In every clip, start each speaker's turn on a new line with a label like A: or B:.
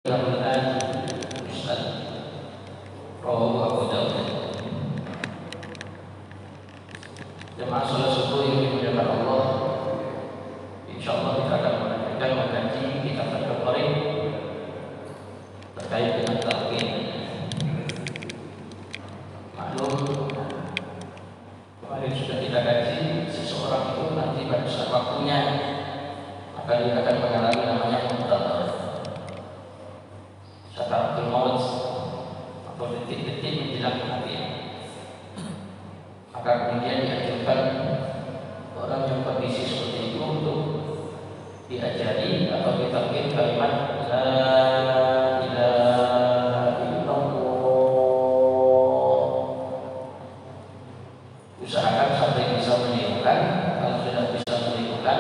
A: Al-Quran Ustaz Rawahu Abu Dawud. Jemaah salat subuh yang dimuliakan Allah, insyaallah kita akan melanjutkan mengkaji kitab Al-Bukhari terkait dengan tauhid. Maklum, kemarin sudah kita kaji, seseorang itu nanti pada saat waktunya dia akan mengalami namanya sakaratul maut atau detik-detik menjelang kematian. Maka kemudian dianjurkan orang yang kondisi seperti itu untuk diajari atau ditalqin kalimat la ilaha illallah. Usahakan sampai bisa menirukan. Kalau sudah bisa menirukan,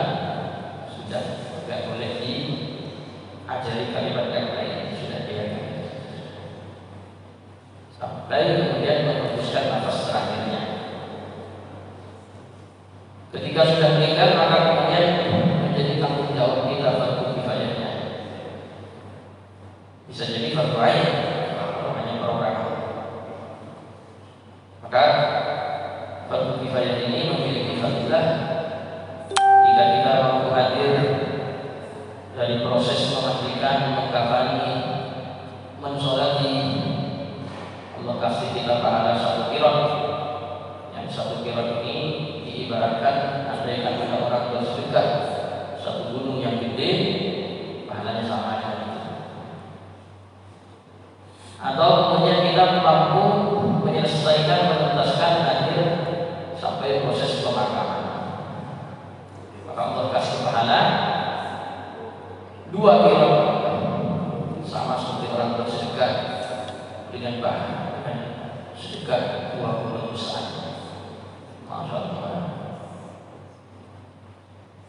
A: sudah tidak boleh diajari kalimat yang lain, sudah diajari sampai kemudian menghembuskan nafas terakhirnya. Ketika sudah meninggal, maka kemudian menjadi tanggung jawab kita fardu kifayahnya. Bisa jadi fardu ain kalau hanya orang. Maka fardu kifayah ini memiliki fadilah jika kita mampu hadir dari proses memastikan, mengkafani, mensolati. Allah kasih kita pahala satu kirot, yang satu kirot ini diibaratkan andaikan ada orang bersedekah satu gunung yang gede, pahalanya sama dengan itu. Atau kemudian kita mampu menyelesaikan, menuntaskan akhir sampai proses pemakaman, maka Allah kasih pahala dua kirot, sama seperti orang bersedekah dengan bahan sedekah 20 saat. Masya Allah.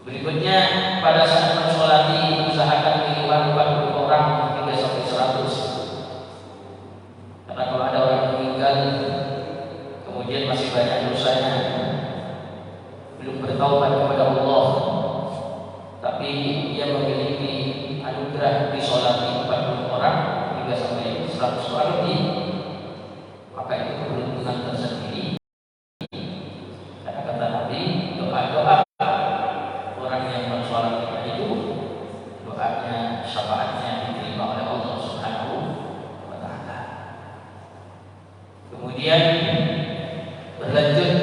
A: Berikutnya, pada saat mensolati usahakan minimal 40 orang hingga sampai 100. Karena kalau ada orang meninggal kemudian masih banyak dosanya, belum bertaubat kepada Allah, tapi dia memiliki anugerah disolati 40 orang hingga sampai 100 orang lebih, maka itu keberuntungan tersendiri. Karena kata Nabi, doa-doa orang yang mensolatinya itu doanya, syafaatnya diterima oleh Allah Subhanahu wa Ta'ala. Kemudian berlanjut,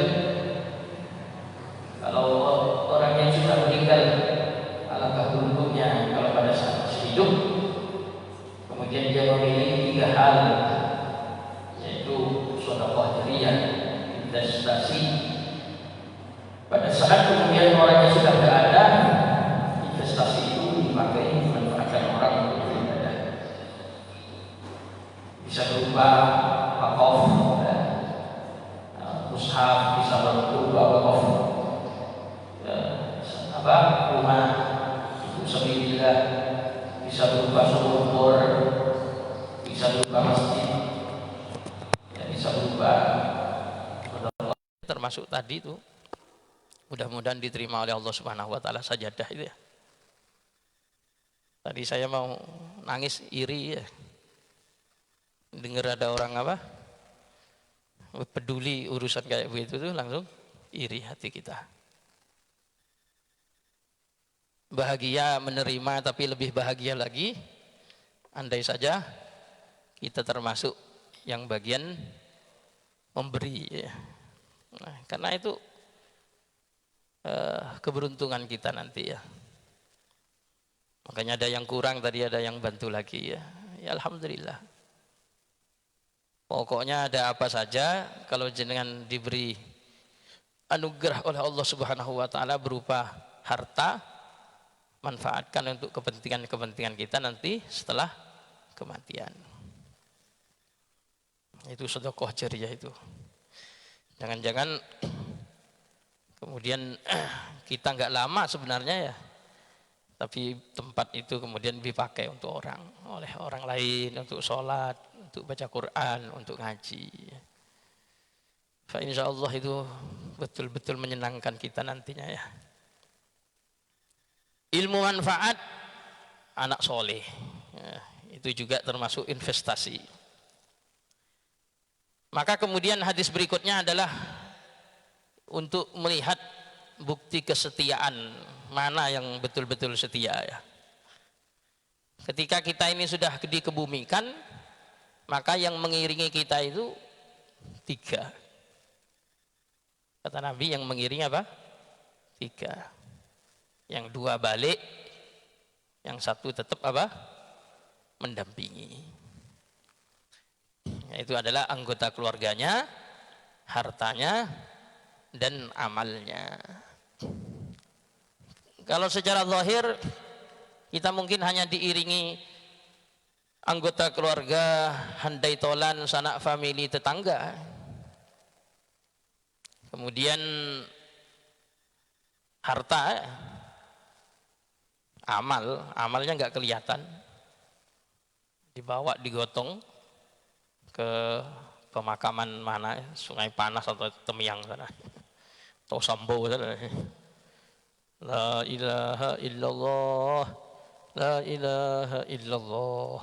A: kalau orang yang sudah meninggal, alangkah beruntungnya kalau pada saat masih hidup kemudian dia memiliki 3 hal, yaitu sedekah jariyah, investasi. Pada saat kemudian orangnya sudah tidak ada, investasi itu dipakai dimanfaatkan orang untuk beribadah. Bisa berupa wakaf, mushaf, bisa berupa wakaf rumah untuk sabilillah, bisa berupa sumur, bisa berupa masjid, ya, bisa berupa termasuk tadi itu. Mudah-mudahan diterima oleh Allah Subhanahu wa Ta'ala sajadah itu ya. Tadi saya mau nangis iri ya, dengar ada orang peduli urusan kayak begitu tuh, langsung iri hati kita. Bahagia menerima, tapi lebih bahagia lagi andai saja kita termasuk yang bagian memberi ya. Nah, karena itu keberuntungan kita nanti ya. Makanya ada yang kurang tadi, ada yang bantu lagi ya. Ya alhamdulillah. Pokoknya ada apa saja, kalau jenengan diberi anugerah oleh Allah Subhanahu wa Ta'ala berupa harta, manfaatkan untuk kepentingan-kepentingan kita nanti setelah kematian. Itu sedekah jariyah itu. Jangan-jangan kemudian kita nggak lama sebenarnya ya, tapi tempat itu kemudian dipakai untuk oleh orang lain, untuk sholat, untuk baca Quran, untuk ngaji. Fa insyaallah itu betul-betul menyenangkan kita nantinya ya. Ilmu manfaat, anak soleh. Ya, Itu juga termasuk investasi. Maka kemudian hadis berikutnya adalah untuk melihat bukti kesetiaan, mana yang betul-betul setia ya. Ketika kita ini sudah dikebumikan, maka yang mengiringi kita itu 3. Kata Nabi, yang mengiringi apa? 3. Yang 2 balik, yang 1 tetap apa? Mendampingi. Itu adalah anggota keluarganya, hartanya, dan amalnya. Kalau secara zahir kita mungkin hanya diiringi anggota keluarga, handai tolan, sanak famili, tetangga. Kemudian harta, amalnya nggak kelihatan, dibawa digotong ke pemakaman mana, Sungai Panas atau Temiang sana, atau Sambo sana. La ilaha illallah, la ilaha illallah,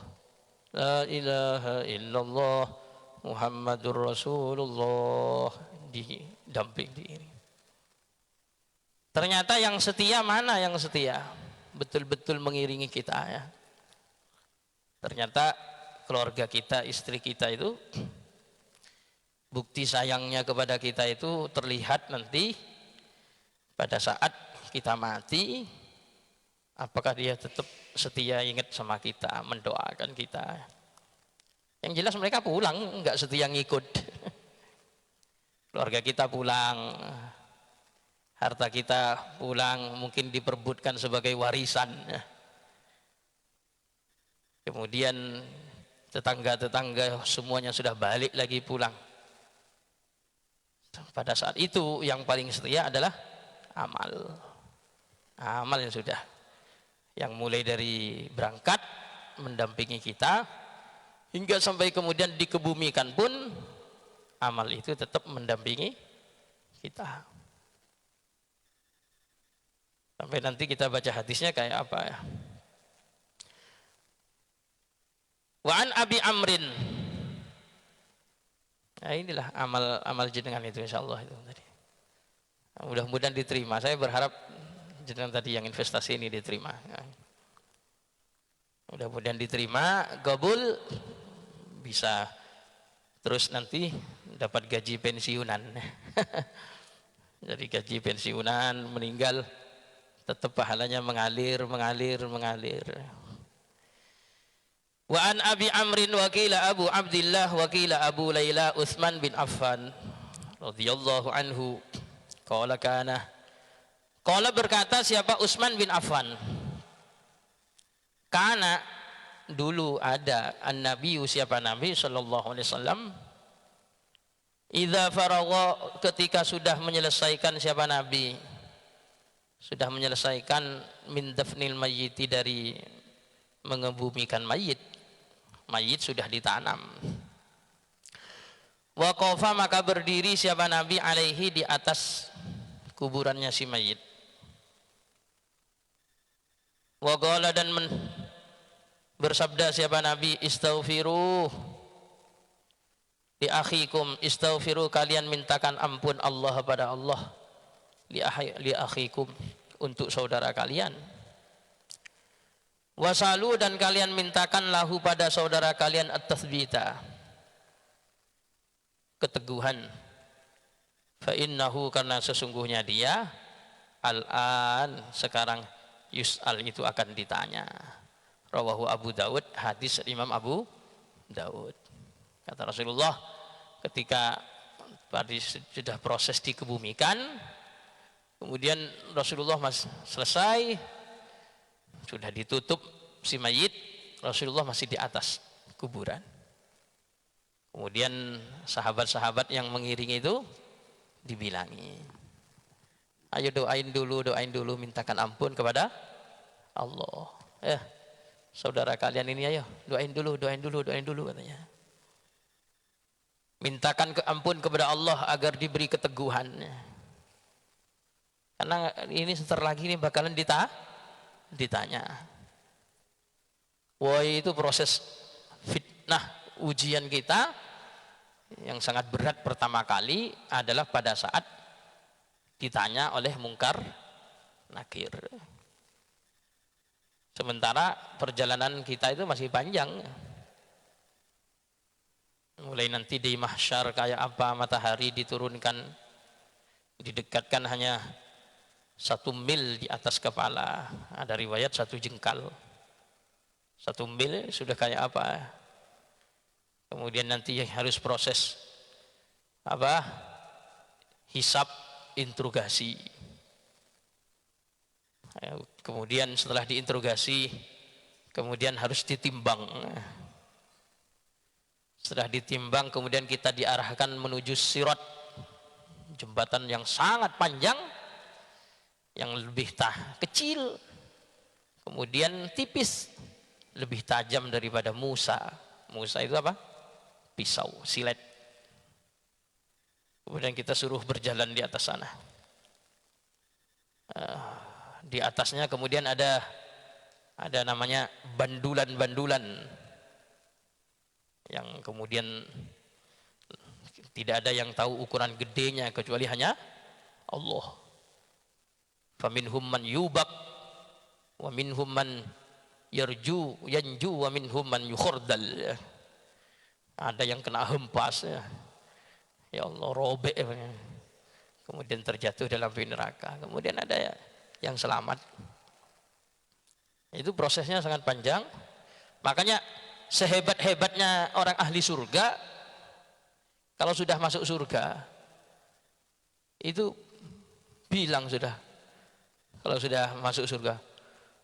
A: la ilaha illallah, Muhammadur Rasulullah, didamping diri. Ternyata yang setia, mana yang setia betul-betul mengiringi kita ya. Ternyata keluarga kita, istri kita itu, bukti sayangnya kepada kita itu terlihat nanti pada saat kita mati, apakah dia tetap setia ingat sama kita, mendoakan kita. Yang jelas mereka pulang, enggak setia ngikut. Keluarga kita pulang, harta kita pulang, mungkin diperbutkan sebagai warisan. Kemudian tetangga-tetangga semuanya sudah balik lagi pulang. Pada saat itu yang paling setia adalah amal yang sudah, yang mulai dari berangkat mendampingi kita hingga sampai kemudian dikebumikan pun, amal itu tetap mendampingi kita. Sampai nanti kita baca hadisnya kayak apa ya. Wa an Abi Amrin. Nah, inilah amal jenengan itu, insyaallah itu tadi. Mudah-mudahan diterima. Saya berharap jenengan tadi yang investasi ini diterima. Mudah-mudahan diterima, qabul, bisa terus nanti dapat gaji pensiunan. Jadi gaji pensiunan, meninggal tetap pahalanya mengalir. Wa an Abi Amrin wa qila Abu Abdillah wa qila Abu Laila Utsman bin Affan radhiyallahu anhu. Qala berkata siapa? Utsman bin Affan. Kana, dulu ada, an-nabi, siapa Nabi sallallahu alaihi wasallam, idza faragha, ketika sudah menyelesaikan, siapa Nabi sudah menyelesaikan, min dafnil mayyiti, dari mengebumikan mayit sudah ditanam. Waqafa, maka berdiri siapa Nabi, alaihi, di atas kuburannya si mayit. Waqala, dan bersabda siapa Nabi, istaghfiru li akhikum, istaghfiru, kalian mintakan ampun Allah pada Allah, li akhikum, untuk saudara kalian. Wasalu, dan kalian mintakan lahu, pada saudara kalian, at-tathbita, keteguhan. Fa innahu, karena sesungguhnya dia, al-an, sekarang, yus'al, itu akan ditanya. Rawahu Abu Daud, hadis Imam Abu Daud. Kata Rasulullah, ketika tadi sudah proses dikebumikan, kemudian Rasulullah selesai, sudah ditutup si mayit, Rasulullah masih di atas kuburan. Kemudian sahabat-sahabat yang mengiringi itu dibilangi, ayo doain dulu, mintakan ampun kepada Allah. Saudara kalian ini, ayo doain dulu, katanya. Mintakan ampun kepada Allah agar diberi keteguhan. Karena ini sebentar lagi ini bakalan ditanya.
B: Wah, itu proses fitnah ujian kita yang sangat berat pertama kali adalah pada saat ditanya oleh Mungkar Nakir. Sementara perjalanan kita itu masih panjang. Mulai nanti di mahsyar kayak apa, matahari diturunkan, didekatkan hanya 1 mil di atas kepala. Ada riwayat 1 jengkal. 1 mil sudah kayak apa. Kemudian nanti harus proses apa, hisab, interogasi. Kemudian setelah diinterogasi, kemudian harus ditimbang. Setelah ditimbang, kemudian kita diarahkan menuju sirat, jembatan yang sangat panjang, yang lebih kecil, kemudian tipis, lebih tajam daripada Musa. Musa itu apa? Pisau, silet. Kemudian kita suruh berjalan di atas sana. Di atasnya kemudian ada namanya bandulan-bandulan, yang kemudian tidak ada yang tahu ukuran gedenya kecuali hanya Allah. Faminhum man yubak wa minhum man yanju wa minhum man yukhordal. Ada yang kena hempas, ya Allah, robek, kemudian terjatuh dalam api neraka. Kemudian ada yang selamat. Itu prosesnya sangat panjang. Makanya sehebat-hebatnya orang ahli surga, kalau sudah masuk surga itu bilang sudah, kalau sudah masuk surga,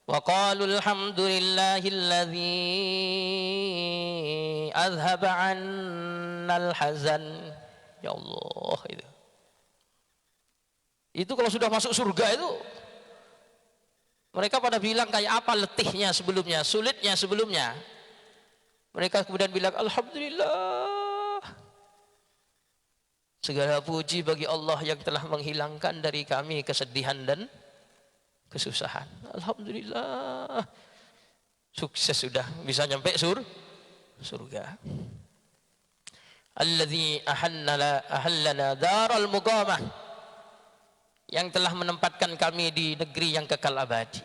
B: wa qalu alhamdulillahilladzi azhaba 'annal hazan. Ya Allah, itu kalau sudah masuk surga itu mereka pada bilang kayak apa letihnya sebelumnya, sulitnya sebelumnya. Mereka kemudian bilang alhamdulillah, segala puji bagi Allah yang telah menghilangkan dari kami kesedihan dan kesusahan. Alhamdulillah, sukses, sudah bisa nyampe surga. Alladzi ahallana daral muqamah, yang telah menempatkan kami di negeri yang kekal abadi.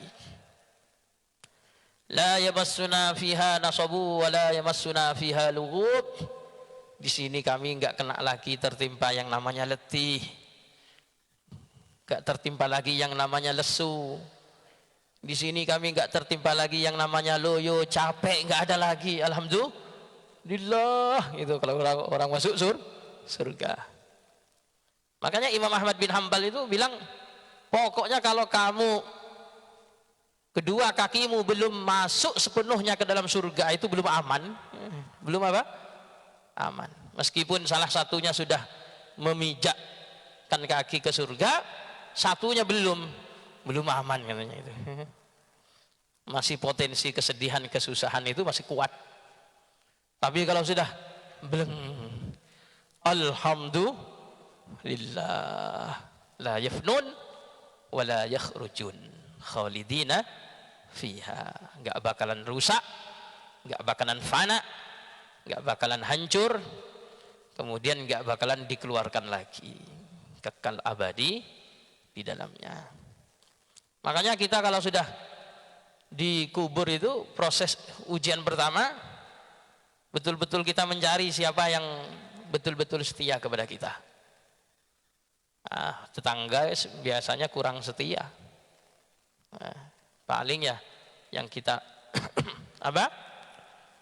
B: La yamassuna fiha nasabu wa la yamassuna fiha lughub. Di sini kami enggak kena lagi tertimpa yang namanya letih, enggak tertimpa lagi yang namanya lesu. Di sini kami enggak tertimpa lagi yang namanya loyo, capek, enggak ada lagi. Alhamdulillah. Itu kalau orang masuk surga. Makanya Imam Ahmad bin Hambal itu bilang, pokoknya kalau kamu kedua kakimu belum masuk sepenuhnya ke dalam surga, itu belum aman. Belum apa? Aman. Meskipun salah satunya sudah memijakkan kaki ke surga, satunya belum aman katanya itu. Masih potensi kesedihan, kesusahan itu masih kuat. Tapi kalau sudah belum, alhamdulillah, la yafnun wa la yakhrujun khalidina fiha. Enggak bakalan rusak, enggak bakalan fana, enggak bakalan hancur, kemudian enggak bakalan dikeluarkan lagi, kekal abadi di dalamnya. Makanya kita kalau sudah dikubur itu proses ujian pertama, betul-betul kita mencari siapa yang betul-betul setia kepada kita. Tetangga biasanya kurang setia. Paling ya yang kita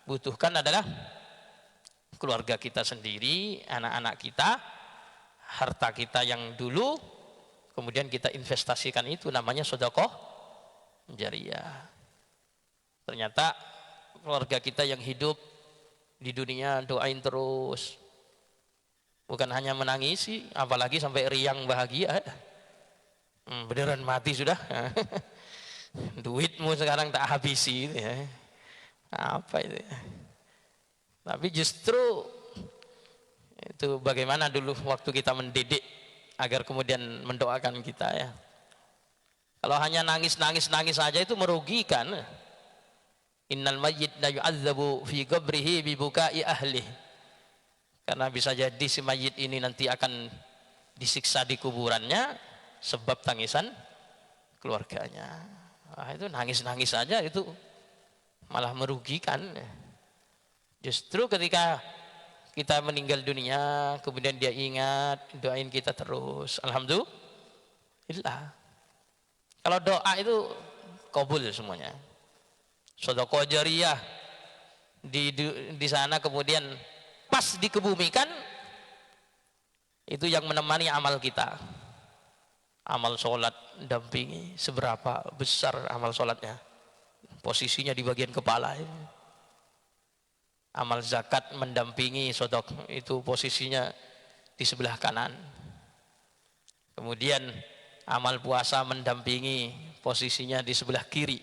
B: butuhkan adalah keluarga kita sendiri, anak-anak kita, harta kita yang dulu, kemudian kita investasikan, itu namanya sedekah jariyah. Ternyata keluarga kita yang hidup di dunia doain terus, bukan hanya menangisi, apalagi sampai riang bahagia. Beneran mati sudah. Duitmu sekarang tak habisi itu ya. Apa itu ya? Tapi justru itu bagaimana dulu waktu kita mendidik agar kemudian mendoakan kita ya. Kalau hanya nangis saja itu merugikan. Innal mayyit la yu'adzabu fi qabrihi bi bukai ahli. Karena bisa jadi si mayit ini nanti akan disiksa di kuburannya sebab tangisan keluarganya. Itu nangis-nangis saja itu malah merugikan. Justru ketika kita meninggal dunia kemudian dia ingat, doain kita terus, alhamdulillah. Kalau doa itu kabul semuanya. Sedekah jariyah di sana kemudian pas dikebumikan, itu yang menemani amal kita. Amal sholat dampingi, seberapa besar amal sholatnya, posisinya di bagian kepala. Amal zakat mendampingi sodok, itu posisinya di sebelah kanan. Kemudian amal puasa mendampingi, posisinya di sebelah kiri.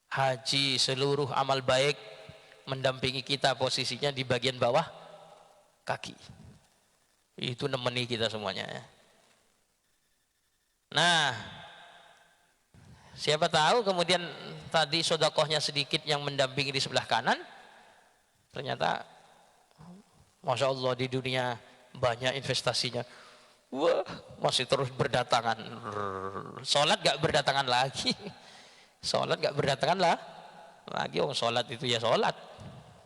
B: Haji, seluruh amal baik mendampingi kita, posisinya di bagian bawah kaki. Itu nemeni kita semuanya ya. Nah, siapa tahu kemudian tadi sodakohnya sedikit yang mendampingi di sebelah kanan, ternyata Masya Allah di dunia banyak investasinya. Wah, masih terus berdatangan. Sholat gak berdatangan lagi. Sholat gak berdatangan lah lagi. Oh, sholat itu ya sholat,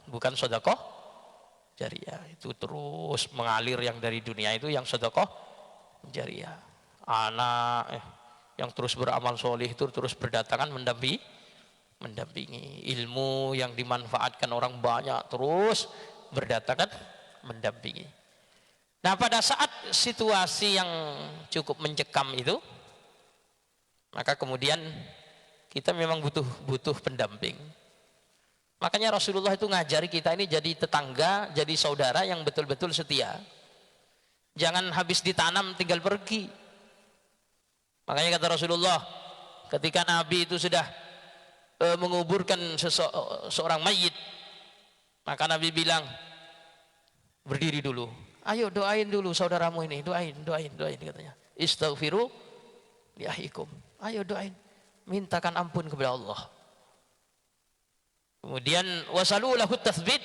B: bukan sodakoh jariyah. Itu terus mengalir yang dari dunia itu yang sodakoh jariyah. Anak yang terus beramal soleh itu terus berdatangan mendampingi. Ilmu yang dimanfaatkan orang banyak terus berdatangan mendampingi. Nah, pada saat situasi yang cukup mencekam itu, maka kemudian kita memang butuh pendamping. Makanya Rasulullah itu ngajari kita ini jadi tetangga, jadi saudara yang betul-betul setia. Jangan habis ditanam tinggal pergi. Makanya kata Rasulullah, ketika Nabi itu sudah menguburkan seorang mayit, maka Nabi bilang, berdiri dulu, ayo doain dulu saudaramu ini, doain katanya. Istaghfiru li akhikum. Ayo doain, mintakan ampun kepada Allah. Kemudian wasalu lahu tatsbit,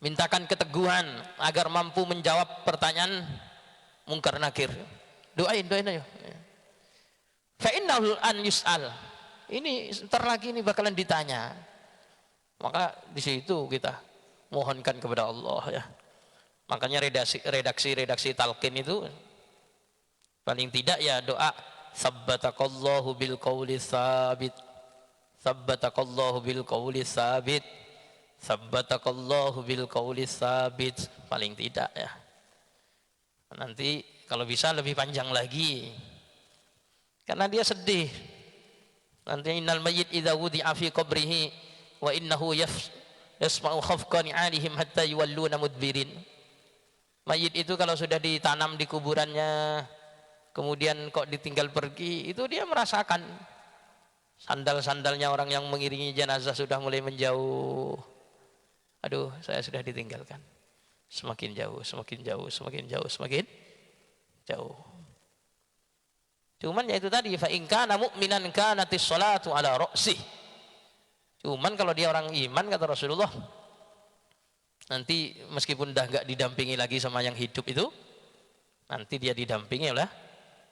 B: mintakan keteguhan agar mampu menjawab pertanyaan mungkar nakir. Doain ayo. Fa innahu an yus'al. Ini sebentar lagi ini bakalan ditanya. Maka di situ kita mohonkan kepada Allah ya. Makanya redaksi talqin itu paling tidak ya doa sabbatakallahu bil qawli tsabit. Sabbatakallahu bil qawli tsabit. Sabbatakallahu bil qawli tsabit, paling tidak ya. Nanti kalau bisa lebih panjang lagi. Karena dia sedih. Nanti innal mayyit idza wudi'a fi qabrihi wa innahu yasma'u khafqa ni'alihim hatta yuwalluna mudbirin. Mayit itu kalau sudah ditanam di kuburannya, kemudian kok ditinggal pergi, itu dia merasakan sandal-sandalnya orang yang mengiringi jenazah sudah mulai menjauh. Aduh, saya sudah ditinggalkan. Semakin jauh, semakin jauh, semakin jauh, semakin jauh. Cuman ya itu tadi, fa in kana mu'minan kanatis sholatu ala ra'sih. Cuman kalau dia orang iman kata Rasulullah, nanti meskipun dah gak didampingi lagi sama yang hidup itu, nanti dia didampingi oleh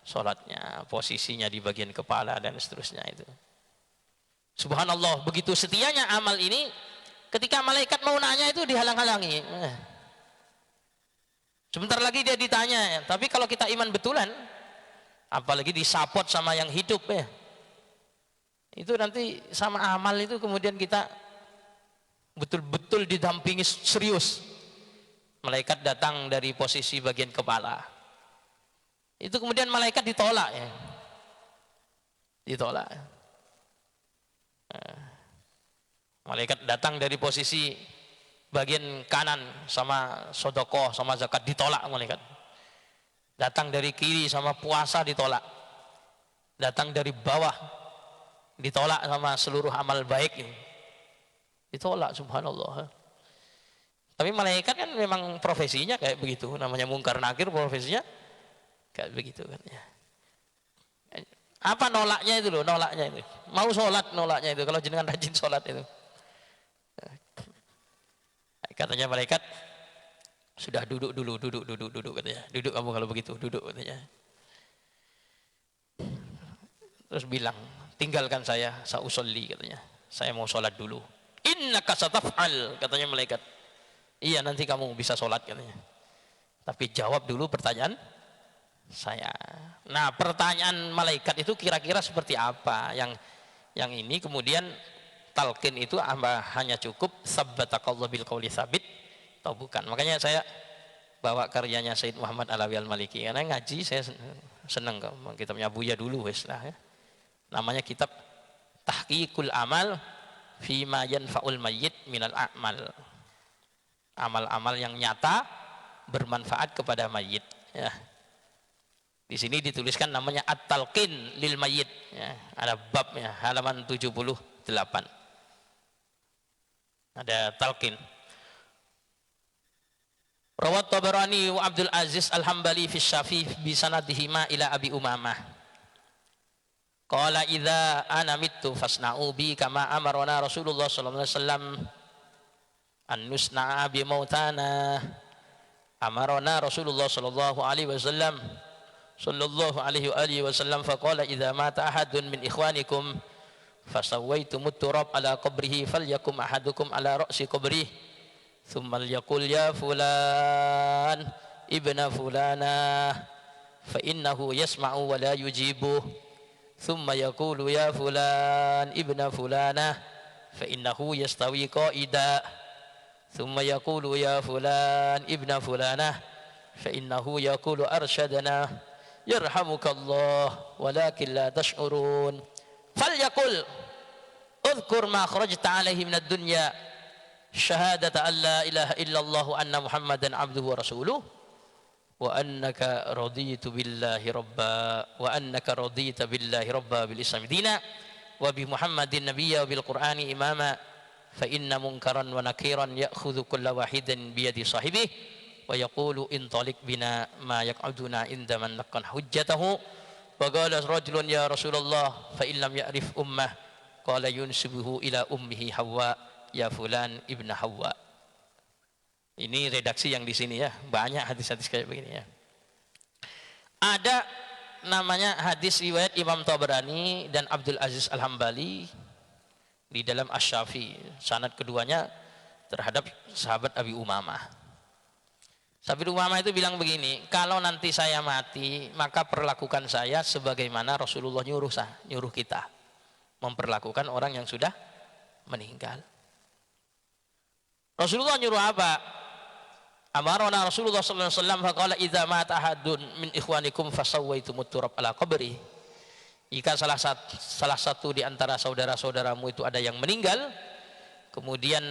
B: sholatnya, posisinya di bagian kepala dan seterusnya itu. Subhanallah, begitu setianya amal ini, ketika malaikat mau nanya itu dihalang-halangi. Sebentar lagi dia ditanya, tapi kalau kita iman betulan, apalagi disapot sama yang hidup ya, itu nanti sama amal itu kemudian kita betul-betul didampingi serius. Malaikat datang dari posisi bagian kepala. Itu kemudian malaikat ditolak ya. Ditolak. Malaikat datang dari posisi bagian kanan sama sedekah sama zakat ditolak malaikat. Datang dari kiri sama puasa ditolak. Datang dari bawah ditolak sama seluruh amal baik ini. Ditolak, subhanallah. Tapi malaikat kan memang profesinya kayak begitu, namanya mungkar nakir, profesinya kayak begitu kan ya. Apa nolaknya itu loh, nolaknya itu. Mau sholat nolaknya itu, kalau jenengan rajin sholat itu. Katanya malaikat, sudah duduk dulu, duduk katanya. Duduk kamu kalau begitu, duduk katanya. Terus bilang, tinggalkan saya usolli katanya. Saya mau sholat dulu. Innaka sataf'al katanya malaikat. Iya nanti kamu bisa sholat katanya. Tapi jawab dulu pertanyaan saya. Nah pertanyaan malaikat itu kira-kira seperti apa? Yang ini kemudian talqin itu hanya cukup sabbatakallahu bil qauli sabit atau bukan. Makanya saya bawa karyanya Sayyid Muhammad Alawi Al-Maliki, karena ngaji saya senang kitabnya Buya dulu wes lah ya. Namanya kitab Tahqiqul Amal Fima Yanfa'ul Mayyit Minal A'mal. Amal-amal yang nyata bermanfaat kepada mayit ya. Di sini dituliskan namanya At-Talqin lil Mayyit ya. Ada babnya halaman 78. Ada talqin. Rawat Tabarani wa Abdul Aziz Al-Hambali fi Syafi bi sanadihima ila Abi Umamah. Qala idza ana mittu fasna'u bi kama amarna Rasulullah sallallahu alaihi wasallam an nusna'a bi mautana. Amarna Rasulullah sallallahu alaihi wasallam faqala idza mata ahadun min ikhwanikum fasawaitumut turab ala qabrihi falyakum ahadukum ala ra'si qabrihi thumma liyaqul ya fulan ibna fulana fa innahu yasma'u wa la yujibu thumma yaqulu ya fulan ibna fulana fa innahu yastawi qa'ida thumma yaqulu ya fulan ibna fulana fa innahu yaqulu arsyadana yarhamukallah walakin la tash'urun falyaqul udhkur ma kharajta alaihi minad dunya syahadata an la ilaha illallah wa anna muhammadan abduhu wa rasuluh wa annaka raditu billahi rabba wa annaka radita billahi rabba bil islam dina wa bi muhammadin nabiyya wa bil qur'ani imama fa inna munkaran wa nakiran ya'khudhu kulla wahidin bi yadi sahibihi wa yaqulu intalik bina ma yaq'uduna inda man laqan hujjatahu. Faqala rajulun ya Rasulullah fa illam ya'rif ummah qala yunsibuhu ila ummihi Hawa ya fulan ibn Hawa. Ini redaksi yang di sini ya, banyak hadis-hadis kayak begini ya. Ada namanya hadis riwayat Imam Tabarani dan Abdul Aziz Al-Hambali di dalam Asy-Syafi. Sanad keduanya terhadap sahabat Abi Umamah. Sahabat Umamah itu bilang begini, kalau nanti saya mati, maka perlakukan saya sebagaimana Rasulullah nyuruh kita memperlakukan orang yang sudah meninggal. Rasulullah nyuruh apa? Amarona Rasulullah sallallahu alaihi wasallam faqala idza mata ahadun min ikhwanikum fasawwaitumut turab ala qabri. Jika salah satu di antara saudara-saudaramu itu ada yang meninggal, kemudian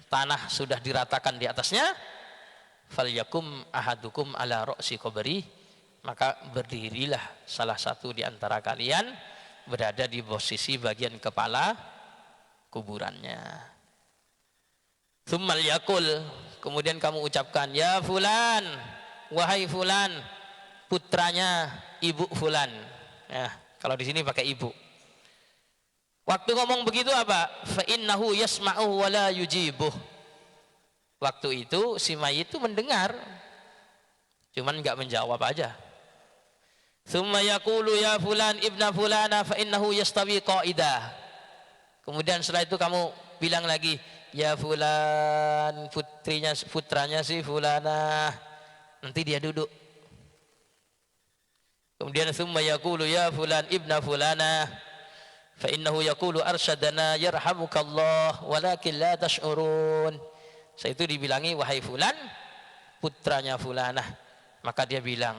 B: tanah sudah diratakan di atasnya, falyakum ahadukum ala ra'si qabri, maka berdirilah salah satu di antara kalian berada di posisi bagian kepala kuburannya. Tsummal yaqul, kemudian kamu ucapkan ya fulan, wahai fulan, putranya ibu fulan. Ya, kalau di sini pakai ibu. Waktu ngomong begitu apa? Fa innahu yasma'u wa la yujibuh. Waktu itu si mayit itu mendengar, cuman enggak menjawab aja. Tsumma yaqulu ya fulan ibna fulana fa innahu yastawi qa'ida. Kemudian setelah itu kamu bilang lagi ya fulan, putranya si fulana, nanti dia duduk. Kemudian tsumma yaqulu ya fulan ibna fulana fa innahu yaqulu arsyadana yarhamukallah walakin la tash'urun. Setelah itu dibilangi wahai fulan, putranya fulanah, maka dia bilang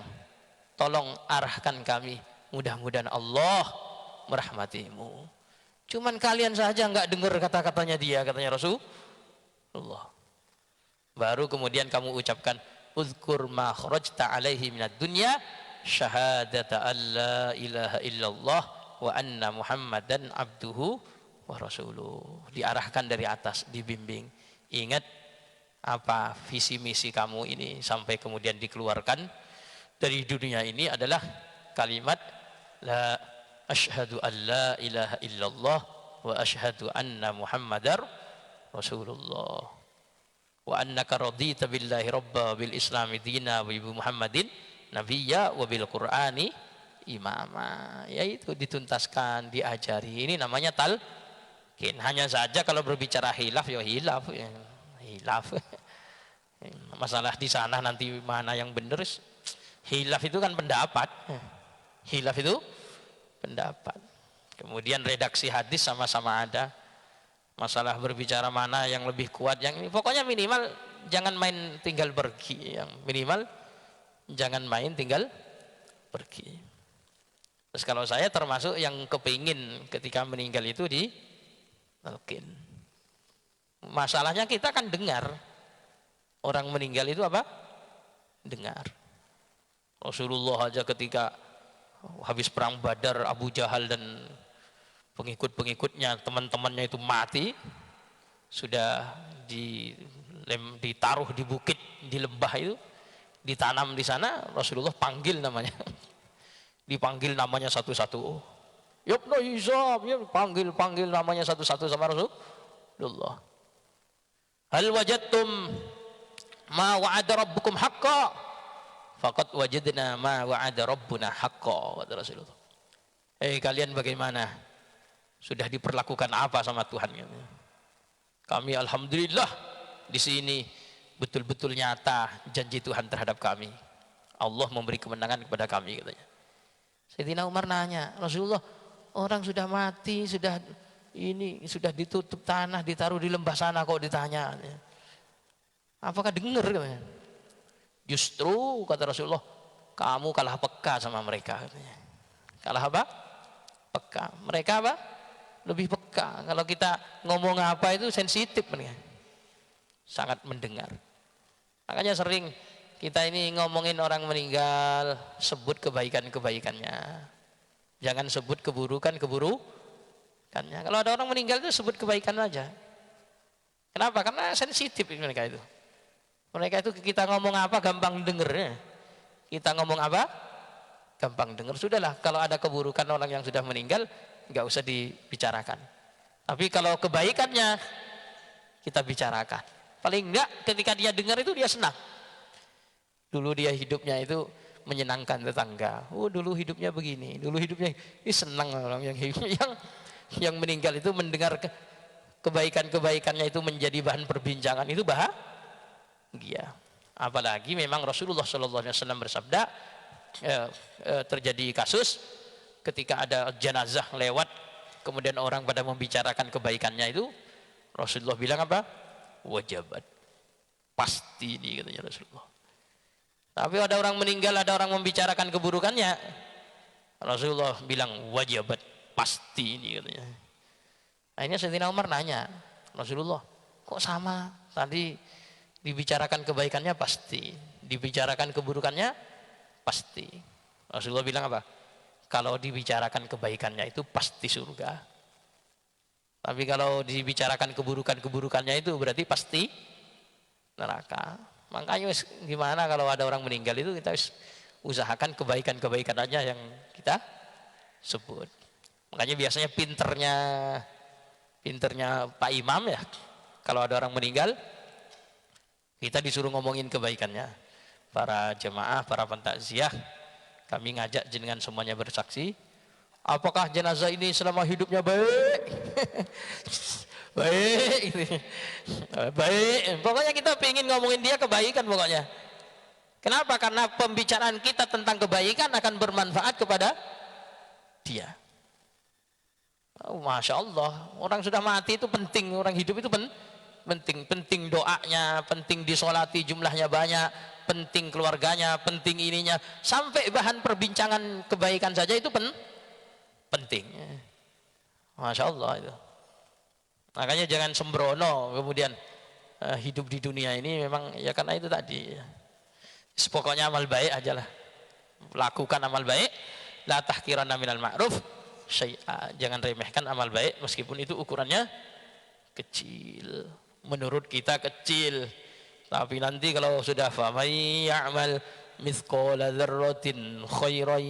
B: tolong arahkan kami, mudah-mudahan Allah merahmatimu. Cuman kalian saja enggak dengar kata-katanya dia, katanya Rasulullah. Baru kemudian kamu ucapkan uzkur ma kharajta alaihi minad dunya syahadata an la ilaha illallah wa anna muhammadan abduhu wa rasuluh. Diarahkan dari atas, dibimbing. Ingat apa visi misi kamu ini sampai kemudian dikeluarkan dari dunia ini adalah kalimat la asyhadu an la ilaha illallah wa asyhadu anna Muhammadar Rasulullah wa annaka radita billahi rabba bil islami dina wa ibu Muhammadin nabiyya wa bil qur'ani imama. Yaitu dituntaskan, diajari. Ini namanya talqin. Hanya saja kalau berbicara hilaf ya hilaf, hilaf. Masalah di sana nanti mana yang benar. Hilaf itu kan pendapat. Hilaf itu pendapat. Kemudian redaksi hadis sama-sama ada. Masalah berbicara mana yang lebih kuat, yang ini pokoknya minimal jangan main tinggal pergi, yang minimal jangan main tinggal pergi. Terus kalau saya termasuk yang kepingin ketika meninggal itu di talqin. Masalahnya kita kan dengar orang meninggal itu apa? Dengar. Rasulullah aja ketika habis perang Badar, Abu Jahal dan pengikut-pengikutnya, teman-temannya itu mati, sudah ditaruh di bukit, di lembah itu, ditanam di sana. Rasulullah panggil namanya, dipanggil namanya satu-satu. Yabna Hizam, ya panggil namanya satu-satu sama Rasulullah. Hal wajadtum ma wa'ada rabbukum haqqa? Faqad wajadna ma wa'ada rabbuna haqqa, kata Rasulullah. Kalian bagaimana? Sudah diperlakukan apa sama Tuhan? Kami alhamdulillah di sini betul-betul nyata janji Tuhan terhadap kami. Allah memberi kemenangan kepada kami, katanya. Sayyidina Umar nanya, Rasulullah, orang sudah mati, sudah ditutup tanah, ditaruh di lembah sana, kok ditanya? Apakah dengar? Katanya. Justru kata Rasulullah, kamu kalah peka sama mereka, katanya. Kalah apa? Peka. Mereka apa? Lebih peka. Kalau kita ngomong apa itu sensitif, sangat mendengar. Makanya sering kita ini ngomongin orang meninggal, sebut kebaikan-kebaikannya, jangan sebut keburukannya. Kalau ada orang meninggal itu sebut kebaikan aja. Kenapa? Karena sensitif mereka itu. Mereka itu kita ngomong apa gampang dengernya. Kita ngomong apa gampang denger. Sudahlah, kalau ada keburukan orang yang sudah meninggal nggak usah dibicarakan. Tapi kalau kebaikannya kita bicarakan. Paling enggak ketika dia dengar itu dia senang. Dulu dia hidupnya itu menyenangkan tetangga. Oh, dulu hidupnya begini, dulu hidupnya ini, senang orang yang meninggal itu mendengar kebaikan-kebaikannya itu menjadi bahan perbincangan, itu bahagia. Apalagi memang Rasulullah SAW bersabda, terjadi kasus ketika ada jenazah lewat, kemudian orang pada membicarakan kebaikannya itu, Rasulullah bilang apa? Wajabat, pasti ini, katanya Rasulullah. Tapi ada orang meninggal, ada orang membicarakan keburukannya, Rasulullah bilang wajabat, pasti ini, katanya. Akhirnya Sayyidina Umar nanya, Rasulullah, kok sama? Tadi dibicarakan kebaikannya pasti, dibicarakan keburukannya pasti. Rasulullah bilang apa? Kalau dibicarakan kebaikannya itu pasti surga. Tapi kalau dibicarakan keburukannya itu berarti pasti neraka. Makanya gimana kalau ada orang meninggal itu kita usahakan kebaikan-kebaikan aja yang kita sebut. Makanya biasanya pinternya Pak Imam ya, kalau ada orang meninggal kita disuruh ngomongin kebaikannya. Para jemaah, para pentakziah, kami ngajak jenengan semuanya bersaksi, apakah jenazah ini selama hidupnya baik? Baik, baik. Pokoknya kita pengen ngomongin dia kebaikan pokoknya. Kenapa? Karena pembicaraan kita tentang kebaikan akan bermanfaat kepada dia. Oh, Masya Allah, orang sudah mati itu penting, orang hidup itu penting doanya, penting disolati jumlahnya banyak, penting keluarganya, penting ininya, sampai bahan perbincangan kebaikan saja itu penting. Masya Allah itu. Makanya jangan sembrono kemudian hidup di dunia ini memang ya karena itu tadi. Pokoknya amal baik aja lah. Lakukan amal baik, la tahqiranna minal ma'ruf syai'a. Jangan remehkan amal baik meskipun itu ukurannya kecil. Menurut kita kecil. Tapi nanti kalau sudah famay ya'mal mithqala dzarratin khairan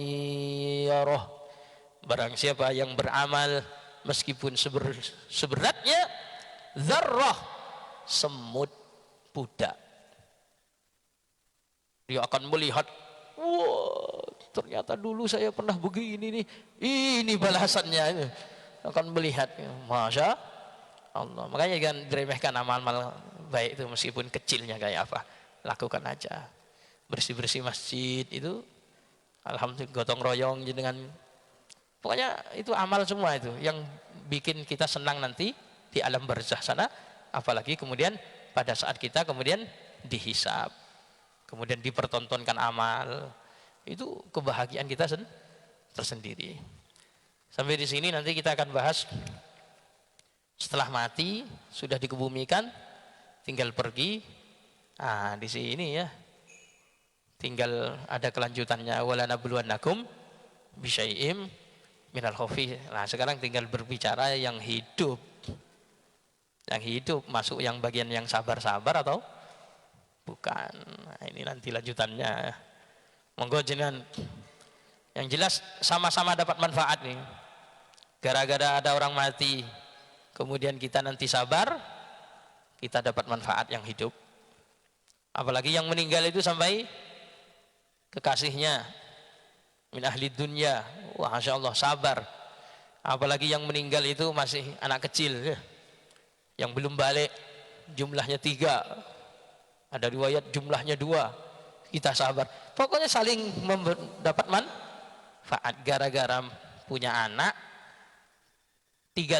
B: yarah, Barang siapa yang beramal meskipun seberatnya zarrah semut budak, dia akan melihat, wah ternyata dulu saya pernah begini nih, ini balasannya. Akan melihat, masya Allah. Makanya jangan diremehkan amal-amal baik itu meskipun kecilnya kayak apa, lakukan aja. Bersih-bersih masjid itu alhamdulillah, gotong royong dengan, pokoknya itu amal semua itu yang bikin kita senang nanti di alam barzah sana, apalagi kemudian pada saat kita kemudian dihisab, kemudian dipertontonkan amal, itu kebahagiaan kita tersendiri. Sampai di sini nanti kita akan bahas setelah mati sudah dikebumikan tinggal pergi. Nah, di sini ya tinggal ada kelanjutannya, wala nabluwannakum bisyai'im minal khaufi. Nah, sekarang tinggal berbicara yang hidup. Yang hidup masuk yang bagian yang sabar-sabar atau bukan. Nah, ini nanti lanjutannya. Monggo jenengan, yang jelas sama-sama dapat manfaat nih. Gara-gara ada orang mati, kemudian kita nanti sabar, kita dapat manfaat yang hidup. Apalagi yang meninggal itu sampai kekasihnya min ahli dunya, wah masya Allah sabar. Apalagi yang meninggal itu masih anak kecil yang belum balik, jumlahnya 3, ada riwayat jumlahnya 2, kita sabar. Pokoknya saling dapat manfaat. Gara-gara punya anak, tiga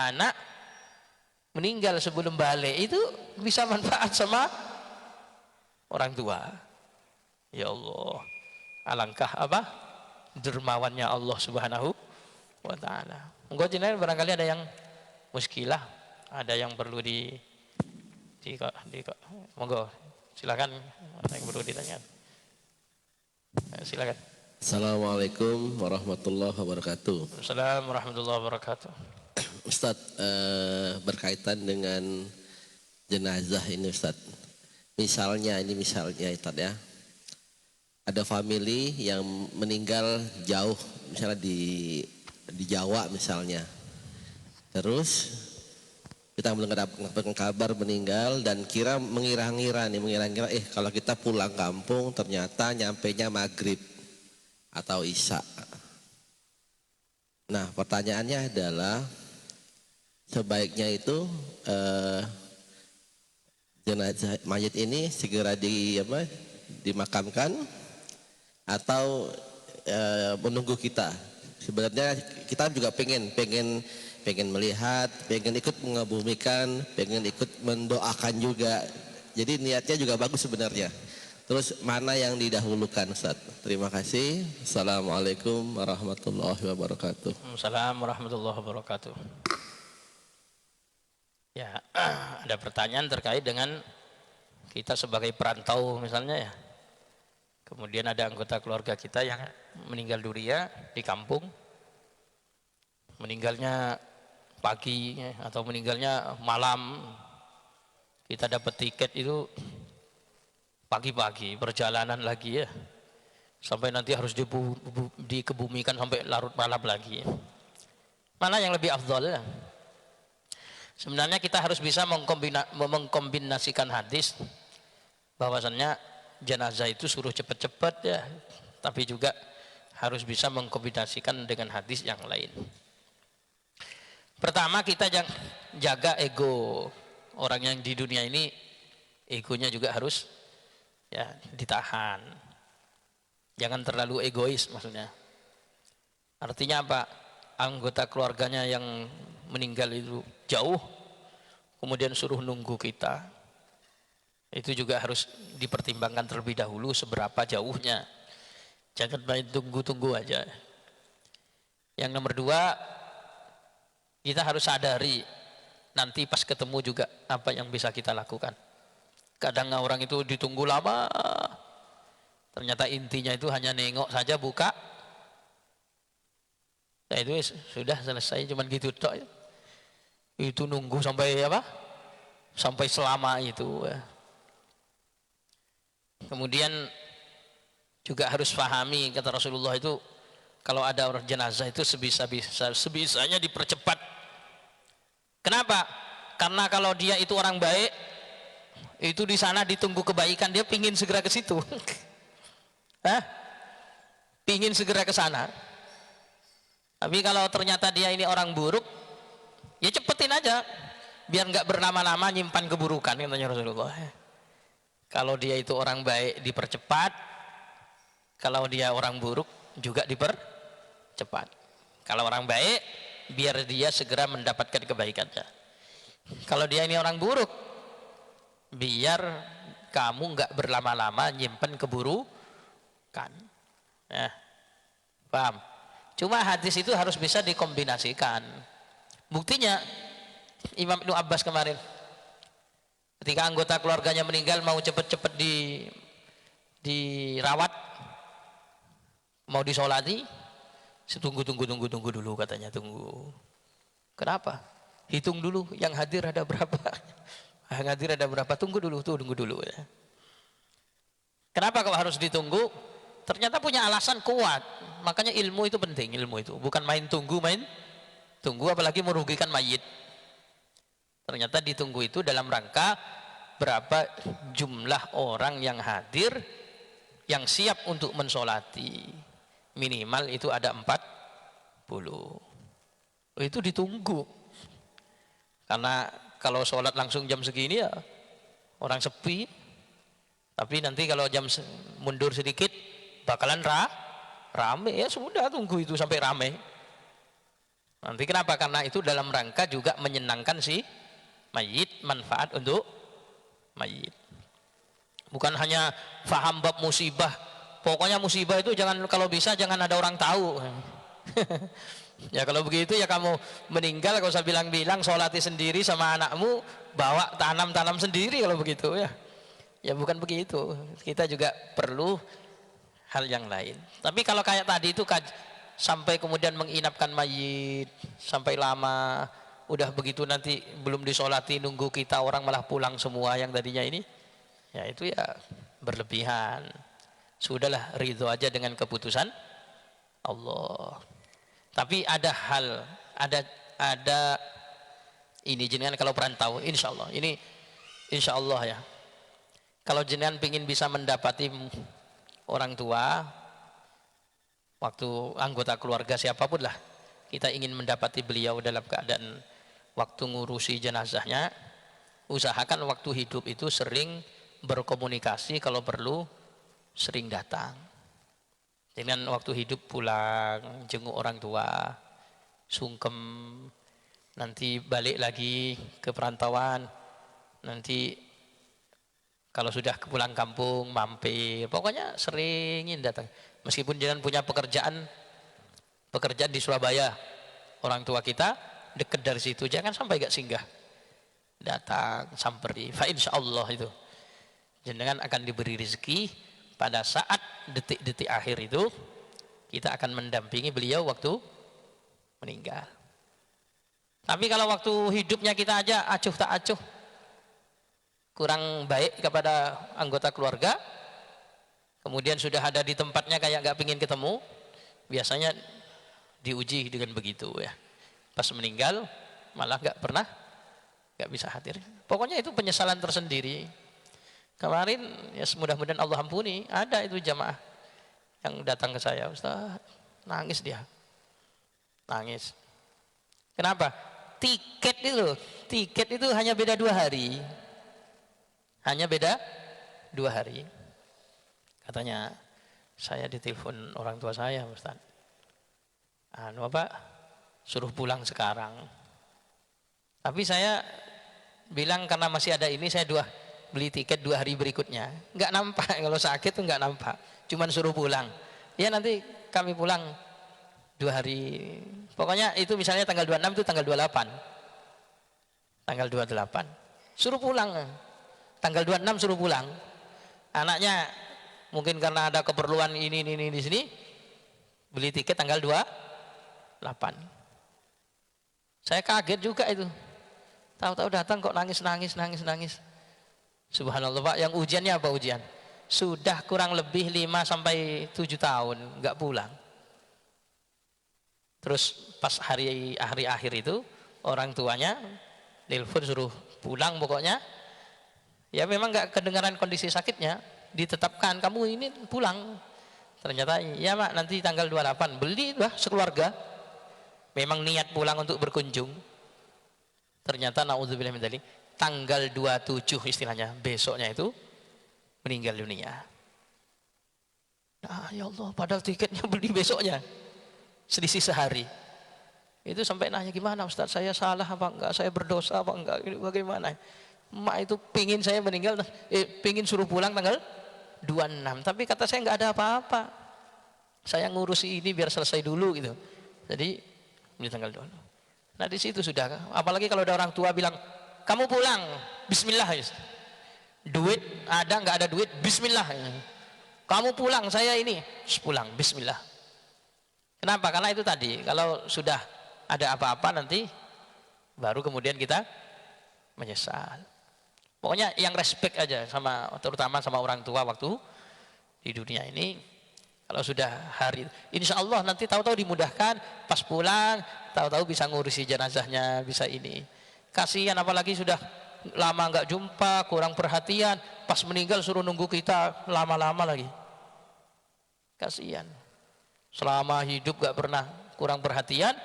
B: anak meninggal sebelum balik, itu bisa manfaat sama orang tua. Ya Allah, alangkah apa dermawannya Allah Subhanahu wa ta'ala. Monggo jenengan barangkali ada yang muskilah, ada yang perlu monggo silakan, ada yang perlu ditanya. Silakan.
C: Assalamualaikum warahmatullahi wabarakatuh.
B: Assalamualaikum warahmatullahi wabarakatuh.
C: Ustadz, berkaitan dengan jenazah ini Ustadz. Misalnya Ustadz ya, ada family yang meninggal jauh, misalnya di Jawa misalnya. Terus kita mendapatkan kabar meninggal dan mengira-ngira kalau kita pulang kampung ternyata nyampenya maghrib atau isya. Nah, pertanyaannya adalah sebaiknya itu jenazah mayit ini segera dimakamkan atau menunggu kita. Sebenarnya kita juga pengen melihat, pengen ikut mengebumikan, pengen ikut mendoakan juga. Jadi niatnya juga bagus sebenarnya. Terus mana yang didahulukan Ustaz? Terima kasih. Assalamualaikum warahmatullahi wabarakatuh.
B: Assalamualaikum warahmatullahi wabarakatuh. Ya, ada pertanyaan terkait dengan kita sebagai perantau misalnya ya. Kemudian ada anggota keluarga kita yang meninggal dunia di kampung. Meninggalnya pagi atau meninggalnya malam. Kita dapat tiket itu pagi-pagi, perjalanan lagi ya, sampai nanti harus dikebumikan sampai larut malam lagi. Mana yang lebih afdal ya? Sebenarnya kita harus bisa mengkombinasikan hadis bahwasannya jenazah itu suruh cepat-cepat ya, tapi juga harus bisa mengkombinasikan dengan hadis yang lain. Pertama, kita jaga ego. Orang yang di dunia ini egonya juga harus ya ditahan, jangan terlalu egois maksudnya. Artinya apa? Anggota keluarganya yang meninggal itu jauh, kemudian suruh nunggu kita, itu juga harus dipertimbangkan terlebih dahulu seberapa jauhnya. Jangan main tunggu-tunggu aja. Yang nomor 2, kita harus sadari nanti pas ketemu juga apa yang bisa kita lakukan. Kadang orang itu ditunggu lama, ternyata intinya itu hanya nengok saja, buka, nah itu sudah selesai, cuman gitu tok. Itu nunggu sampai apa? Sampai selama itu. Kemudian juga harus pahami, kata Rasulullah itu, kalau ada orang jenazah itu sebisanya dipercepat. Kenapa? Karena kalau dia itu orang baik, itu di sana ditunggu kebaikan, dia pingin segera ke situ. Hah? Pingin segera ke sana. Tapi kalau ternyata dia ini orang buruk, ya cepetin aja, biar nggak berlama-lama nyimpan keburukan, katanya Rasulullah. Kalau dia itu orang baik dipercepat, kalau dia orang buruk juga dipercepat. Kalau orang baik, biar dia segera mendapatkan kebaikannya. Kalau dia ini orang buruk, biar kamu nggak berlama-lama nyimpan keburukan. Ya, paham? Cuma hadis itu harus bisa dikombinasikan. Buktinya Imam Ibnu Abbas kemarin ketika anggota keluarganya meninggal, mau cepet-cepet dirawat, mau disolati, tunggu dulu katanya, tunggu. Kenapa? Hitung dulu yang hadir ada berapa. Yang hadir ada berapa, tunggu dulu. Ya. Kenapa kalau harus ditunggu? Ternyata punya alasan kuat. Makanya ilmu itu penting, ilmu itu bukan main tunggu apalagi merugikan mayit. Ternyata ditunggu itu dalam rangka berapa jumlah orang yang hadir yang siap untuk mensolati. Minimal itu ada 40. Itu ditunggu. Karena kalau sholat langsung jam segini ya orang sepi. Tapi nanti kalau jam mundur sedikit bakalan rame, ya sudah, tunggu itu sampai rame. Nanti kenapa? Karena itu dalam rangka juga menyenangkan si mayit, manfaat untuk mayit. Bukan hanya faham bab musibah, pokoknya musibah itu jangan, kalau bisa jangan ada orang tahu. Ya kalau begitu ya kamu meninggal gak usah bilang-bilang, sholati sendiri sama anakmu, bawa tanam sendiri kalau begitu ya. Ya bukan begitu, kita juga perlu hal yang lain. Tapi kalau kayak tadi itu sampai kemudian menginapkan mayit sampai lama, udah begitu nanti belum disolati nunggu kita, orang malah pulang semua yang tadinya ini, ya itu ya berlebihan. Sudahlah, ridho aja dengan keputusan Allah. Tapi ada hal, ada ini jenengan kalau perantau, insya Allah ini, insya Allah ya, kalau jenengan pingin bisa mendapati orang tua, waktu anggota keluarga siapapun lah, kita ingin mendapati beliau dalam keadaan waktu ngurusi jenazahnya, usahakan waktu hidup itu sering berkomunikasi, kalau perlu sering datang. Dengan waktu hidup pulang, jenguk orang tua, sungkem, nanti balik lagi ke perantauan, nanti kalau sudah pulang kampung mampir, pokoknya seringin datang. Meskipun jangan punya pekerjaan di Surabaya, orang tua kita dekat dari situ, jangan sampai gak singgah, datang samperi. Fa insya Allah itu jenengan akan diberi rezeki pada saat detik-detik akhir itu, kita akan mendampingi beliau waktu meninggal. Tapi kalau waktu hidupnya kita aja acuh tak acuh, kurang baik kepada anggota keluarga, kemudian sudah ada di tempatnya kayak gak pingin ketemu, biasanya diuji dengan begitu ya. Pas meninggal malah gak bisa hadir. Pokoknya itu penyesalan tersendiri. Kemarin ya mudah-mudahan Allah ampuni, ada itu jamaah yang datang ke saya, Ustaz, nangis dia. Nangis. Kenapa? Tiket itu hanya beda 2 hari. Hanya beda 2 hari. Katanya, saya ditelepon orang tua saya, Ustaz. Bapak suruh pulang sekarang. Tapi saya bilang karena masih ada ini, saya beli tiket 2 hari berikutnya. Enggak nampak, kalau sakit tuh enggak nampak. Cuman suruh pulang. Ya nanti kami pulang 2 hari. Pokoknya itu misalnya tanggal 26 itu tanggal 28. Tanggal 28. Suruh pulang. Tanggal 26 suruh pulang. Anaknya mungkin karena ada keperluan ini di sini, beli tiket tanggal 28. Saya kaget juga itu. Tahu-tahu datang kok nangis. Subhanallah Pak, yang ujiannya apa ujian? Sudah kurang lebih 5 sampai 7 tahun enggak pulang. Terus pas hari akhir itu orang tuanya telepon suruh pulang pokoknya. Ya memang nggak kedengaran kondisi sakitnya, ditetapkan kamu ini pulang. Ternyata ya mak nanti tanggal 28 beli lah sekeluarga. Memang niat pulang untuk berkunjung. Ternyata naudzubillah min dzalik, tanggal 27 istilahnya besoknya itu meninggal dunia. Nah, ya Allah, padahal tiketnya beli besoknya. Selisih sehari. Itu sampai nanya, gimana Ustaz, saya salah apa enggak, saya berdosa apa enggak, bagaimana? Mak itu pingin saya meninggal, pingin suruh pulang tanggal 26, tapi kata saya enggak ada apa-apa, saya ngurusi ini biar selesai dulu gitu. Jadi di tanggal 26. Nah di situ sudah, apalagi kalau ada orang tua bilang kamu pulang, Bismillah, duit ada nggak ada duit, Bismillah, kamu pulang, saya ini pulang, Bismillah. Kenapa? Karena itu tadi, kalau sudah ada apa-apa nanti baru kemudian kita menyesal. Pokoknya yang respect aja sama, terutama sama orang tua waktu di dunia ini. Kalau sudah hari, insya Allah nanti tahu-tahu dimudahkan, pas pulang tahu-tahu bisa ngurusi jenazahnya, bisa ini. Kasihan apalagi sudah lama nggak jumpa, kurang perhatian, pas meninggal suruh nunggu kita lama-lama lagi. Kasihan. Selama hidup nggak pernah kurang perhatian,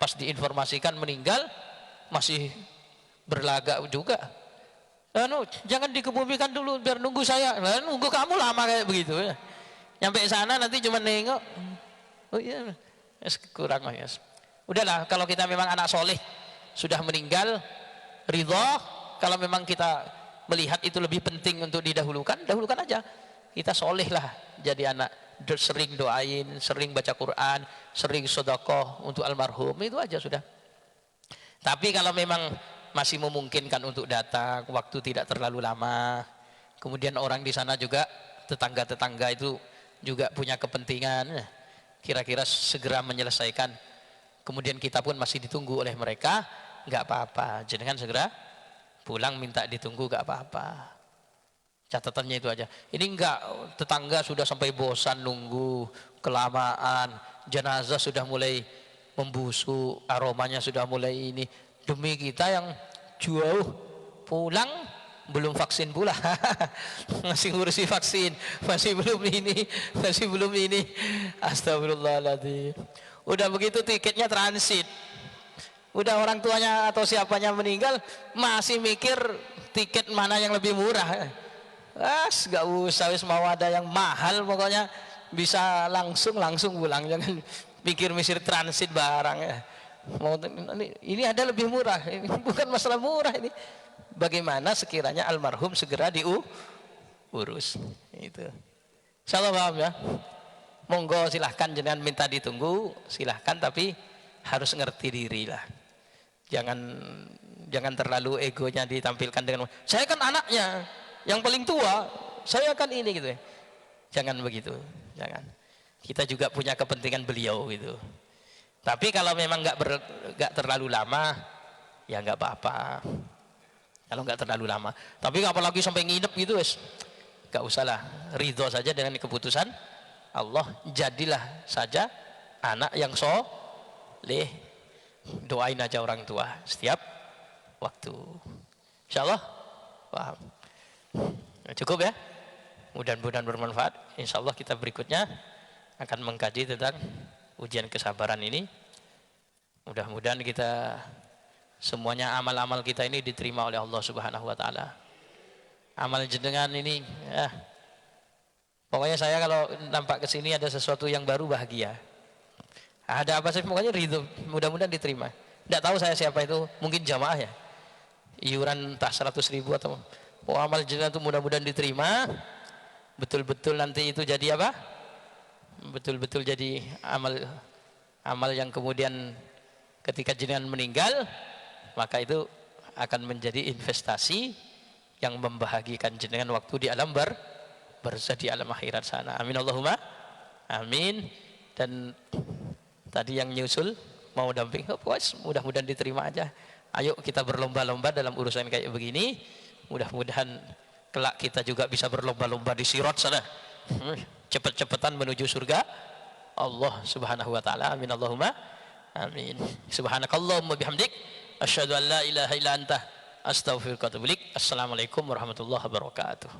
B: pas diinformasikan meninggal masih berlagak juga. Jangan dikebumikan dulu biar nunggu saya. Nunggu kamu lama kayak begitu ya. Nyampe sana nanti cuma nengok. Oh iya, kurang ya. Udahlah, kalau kita memang anak soleh sudah meninggal, ridho. Kalau memang kita melihat itu lebih penting untuk didahulukan, dahulukan aja. Kita soleh lah jadi anak, sering doain, sering baca Quran, sering sedekah untuk almarhum, itu aja sudah. Tapi kalau memang masih memungkinkan untuk datang, waktu tidak terlalu lama, kemudian orang di sana juga tetangga-tetangga itu juga punya kepentingan, kira-kira segera menyelesaikan, kemudian kita pun masih ditunggu oleh mereka, nggak apa-apa, jenengan segera pulang, minta ditunggu, nggak apa-apa. Catatannya itu aja. Ini enggak, tetangga sudah sampai bosan nunggu, kelamaan, jenazah sudah mulai membusuk, aromanya sudah mulai ini, demi kita yang jauh pulang belum vaksin pula. Masih ngurusi vaksin, masih belum ini. Astagfirullahaladzim. Udah begitu tiketnya transit, udah orang tuanya atau siapanya meninggal masih mikir tiket mana yang lebih murah. Gak usah, wis mau ada yang mahal, pokoknya bisa langsung pulang, jangan mikir-mikir transit barang ya. Ini ada lebih murah, ini bukan masalah murah ini. Bagaimana sekiranya almarhum segera diurus itu. Insyaallah paham ya. Monggo silahkan, jenengan minta ditunggu silahkan, tapi harus ngerti diri lah. Jangan terlalu egonya ditampilkan dengan saya kan anaknya yang paling tua, saya akan ini gitu ya. Jangan begitu, jangan. Kita juga punya kepentingan beliau gitu. Tapi kalau memang nggak terlalu lama, ya nggak apa-apa. Kalau nggak terlalu lama. Tapi apalagi sampai nginep gitu, nggak usah lah. Ridho saja dengan keputusan Allah. Jadilah saja anak yang soleh. Doain aja orang tua setiap waktu. Insyaallah paham. Cukup ya. Mudah-mudahan bermanfaat. Insyaallah kita berikutnya akan mengkaji tentang ujian kesabaran ini. Mudah-mudahan kita semuanya, amal-amal kita ini diterima oleh Allah Subhanahu wa taala. Amal jenengan ini ya. Pokoknya saya kalau nampak ke sini ada sesuatu yang baru bahagia. Ada apa sih, pokoknya ridho, mudah-mudahan diterima. Tidak tahu saya siapa itu, mungkin jamaah ya. Iuran entah 100.000 atau amal jenengan itu mudah-mudahan diterima. Betul-betul nanti itu jadi apa? Betul-betul jadi amal yang kemudian ketika jenengan meninggal, maka itu akan menjadi investasi yang membahagikan jenengan waktu di alam barzah, di alam akhirat sana. Amin Allahumma amin. Dan tadi yang nyusul mau damping, mudah-mudahan diterima aja. Ayo kita berlomba-lomba dalam urusan kayak begini. Mudah-mudahan kelak kita juga bisa berlomba-lomba di sirat sana, cepet-cepetan menuju surga Allah Subhanahu wa taala. Amin Allahumma Amin. Subhanakallahumma bihamdik asyhadu an la ilaha illa anta astaghfiruka wa atubu ilaik. Assalamualaikum warahmatullahi wabarakatuh.